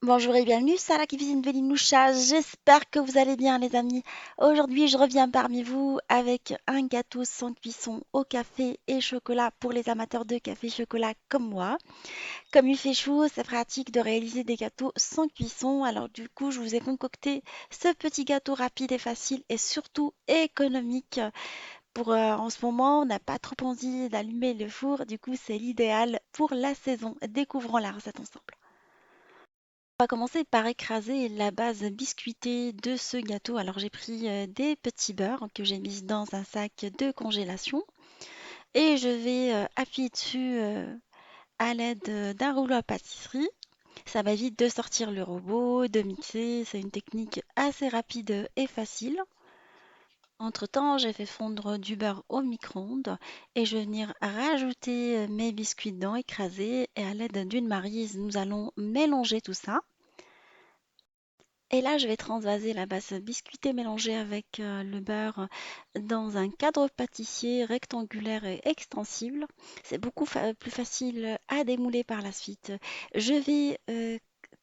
Bonjour et bienvenue, Sarah qui cuisine Velinoucha. J'espère que vous allez bien, les amis. Aujourd'hui, je reviens parmi vous avec un gâteau sans cuisson au café et chocolat pour les amateurs de café et chocolat comme moi. Comme il fait chaud, c'est pratique de réaliser des gâteaux sans cuisson. Alors, du coup, je vous ai concocté ce petit gâteau rapide et facile et surtout économique. En ce moment, on n'a pas trop envie d'allumer le four. Du coup, c'est l'idéal pour la saison. Découvrons la recette ensemble. On va commencer par écraser la base biscuitée de ce gâteau. Alors j'ai pris des petits beurres que j'ai mis dans un sac de congélation et je vais appuyer dessus à l'aide d'un rouleau à pâtisserie. Ça m'évite de sortir le robot, de mixer. C'est une technique assez rapide et facile. Entre-temps, j'ai fait fondre du beurre au micro-ondes et je vais venir rajouter mes biscuits dedans écrasés et à l'aide d'une maryse, nous allons mélanger tout ça. Et là, je vais transvaser la base biscuitée mélangée avec le beurre dans un cadre pâtissier rectangulaire et extensible. C'est beaucoup plus facile à démouler par la suite. Je vais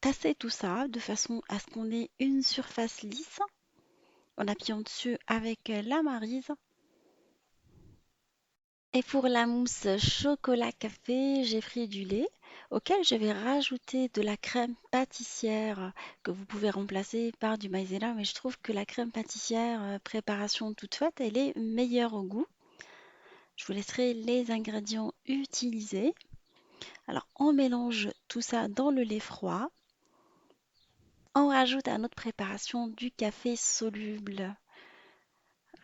tasser tout ça de façon à ce qu'on ait une surface lisse en appuyant dessus avec la maryse. Et pour la mousse chocolat café, j'ai pris du lait auquel je vais rajouter de la crème pâtissière que vous pouvez remplacer par du maïzena, mais je trouve que la crème pâtissière préparation toute faite, elle est meilleure au goût. Je vous laisserai les ingrédients utilisés. Alors on mélange tout ça dans le lait froid. On rajoute à notre préparation du café soluble.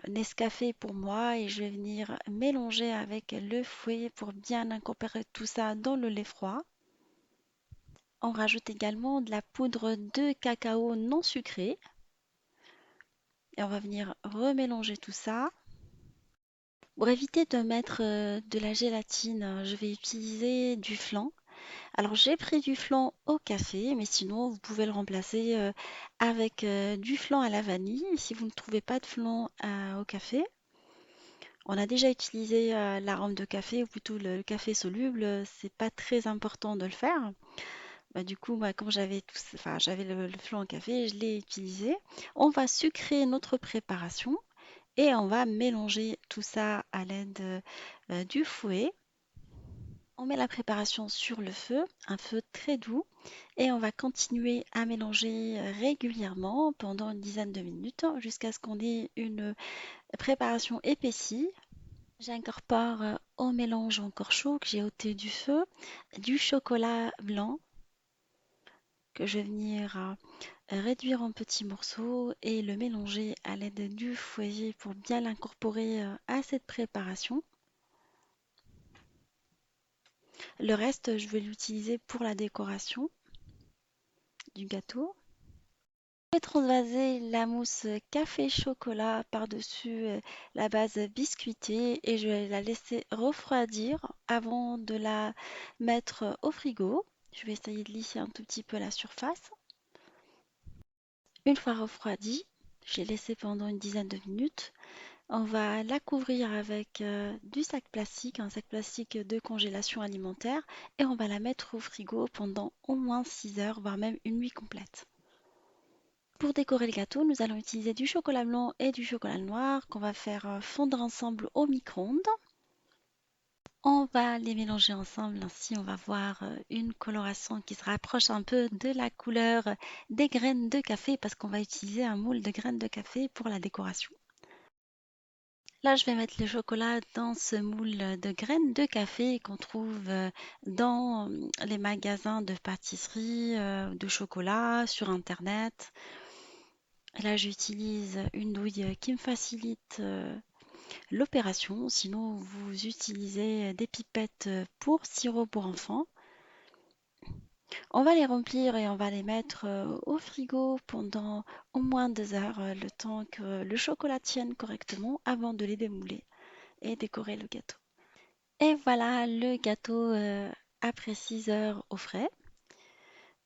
Nescafé pour moi et je vais venir mélanger avec le fouet pour bien incorporer tout ça dans le lait froid. On rajoute également de la poudre de cacao non sucrée et on va venir remélanger tout ça. Pour éviter de mettre de la gélatine, je vais utiliser du flan. Alors j'ai pris du flan au café, mais sinon vous pouvez le remplacer avec du flan à la vanille si vous ne trouvez pas de flan au café. On a déjà utilisé l'arôme de café ou plutôt le café soluble, c'est pas très important de le faire. Bah, du coup, moi, comme j'avais le flan en café, je l'ai utilisé. On va sucrer notre préparation et on va mélanger tout ça à l'aide du fouet. On met la préparation sur le feu, un feu très doux, et on va continuer à mélanger régulièrement pendant une dizaine de minutes jusqu'à ce qu'on ait une préparation épaissie. J'incorpore au mélange encore chaud que j'ai ôté du feu du chocolat blanc que je vais venir réduire en petits morceaux et le mélanger à l'aide du fouet pour bien l'incorporer à cette préparation. Le reste, je vais l'utiliser pour la décoration du gâteau. Je vais transvaser la mousse café chocolat par-dessus la base biscuitée et je vais la laisser refroidir avant de la mettre au frigo. Je vais essayer de lisser un tout petit peu la surface. Une fois refroidie, je l'ai laissée pendant une dizaine de minutes. On va la couvrir avec du sac plastique, un sac plastique de congélation alimentaire, et on va la mettre au frigo pendant au moins 6 heures, voire même une nuit complète. Pour décorer le gâteau, nous allons utiliser du chocolat blanc et du chocolat noir qu'on va faire fondre ensemble au micro-ondes. On va les mélanger ensemble, ainsi on va voir une coloration qui se rapproche un peu de la couleur des graines de café parce qu'on va utiliser un moule de graines de café pour la décoration. Là, je vais mettre le chocolat dans ce moule de graines de café qu'on trouve dans les magasins de pâtisserie, de chocolat, sur Internet. Là, j'utilise une douille qui me facilite l'opération. Sinon, vous utilisez des pipettes pour sirop pour enfants. On va les remplir et on va les mettre au frigo pendant au moins 2 heures, le temps que le chocolat tienne correctement avant de les démouler et décorer le gâteau. Et voilà le gâteau après 6 heures au frais.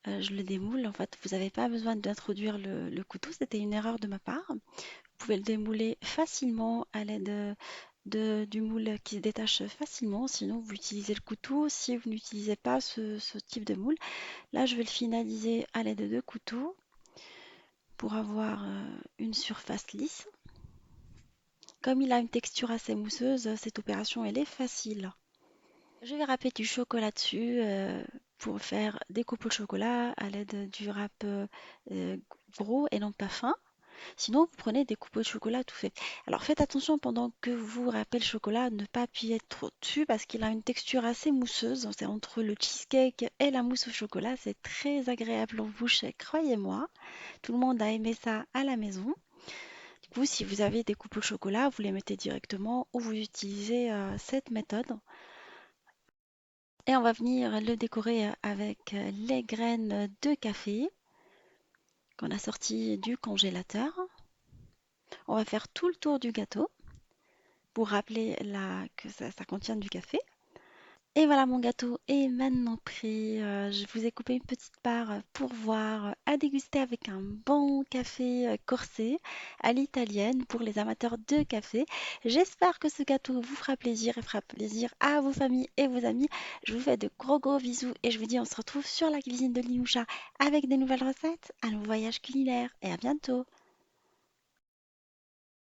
Je le démoule. En fait, vous n'avez pas besoin d'introduire le couteau. C'était une erreur de ma part. Vous pouvez le démouler facilement à l'aide du moule qui se détache facilement. Sinon, vous utilisez le couteau si vous n'utilisez pas ce type de moule. Là, je vais le finaliser à l'aide de deux couteaux pour avoir une surface lisse. Comme il a une texture assez mousseuse, cette opération elle est facile. Je vais râper du chocolat dessus pour faire des coupes au chocolat à l'aide du râpe euh, gros et non pas fin. Sinon, vous prenez des coupes de chocolat tout fait. Alors faites attention pendant que vous râpez le chocolat, à ne pas appuyer trop dessus parce qu'il a une texture assez mousseuse. C'est entre le cheesecake et la mousse au chocolat. C'est très agréable en bouche, croyez-moi. Tout le monde a aimé ça à la maison. Du coup, si vous avez des coupes au chocolat, vous les mettez directement ou vous utilisez cette méthode. Et on va venir le décorer avec les graines de café qu'on a sorties du congélateur. On va faire tout le tour du gâteau pour rappeler que ça contient du café. Et voilà, mon gâteau est maintenant prêt. Je vous ai coupé une petite part pour voir, à déguster avec un bon café corsé à l'italienne pour les amateurs de café. J'espère que ce gâteau vous fera plaisir et fera plaisir à vos familles et vos amis. Je vous fais de gros gros bisous et je vous dis on se retrouve sur la cuisine de Linoucha avec des nouvelles recettes, un nouveau voyage culinaire et à bientôt.